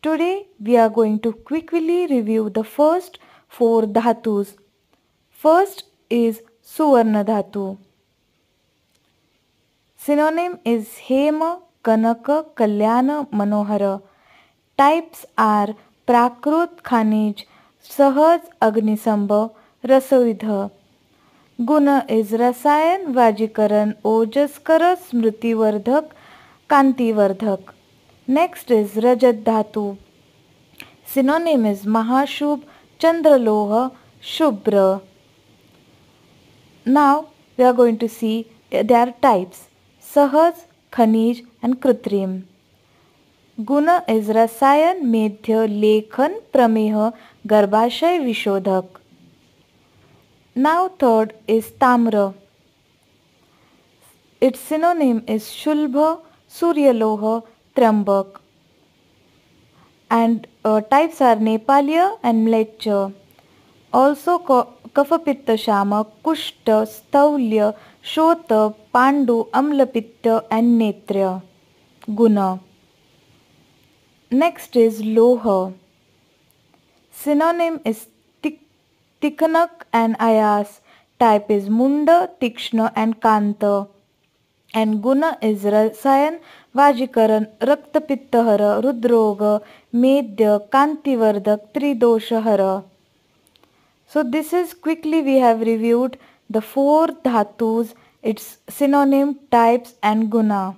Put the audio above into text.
Today we are going to quickly review the first four dhatus. First is Suvarna Dhatu. Synonym is Hema, Kanaka, Kalyana, Manohara. Types are Prakrut Khanij, Sahaj Agnisambha, Rasavidha. Guna is Rasayan, Vajikaran, Ojaskara, Smritivardhak, Kantivardhak. Next is Rajat Dhatu. Synonym is Mahashubh, Chandraloha, Shubhra. Now we are going to see their types Sahaj, Khanij and Krutrim. Guna is Rasayan, Medhya, Lekhan, Prameha, Garbhashay, Vishodhak. Now third is Tamra. Its synonym is Shulbha, Suryaloha, Trambak. And types are Nepaliya and Mleccha. Also Kafapitta Shama, Kushta, Staulya, Shota, Pandu, Amlapitta and Netrya. Guna. Next is Loha. Synonym is Tikhanak and Ayas. Type is Munda, Tikshna and Kanta. And Guna is Rasayan, Vajikaran, Raktapittahara, Rudroga, Medhya, Kantivardak, Tridoshahara. So this is quickly we have reviewed the four dhatus, its synonym, types and guna.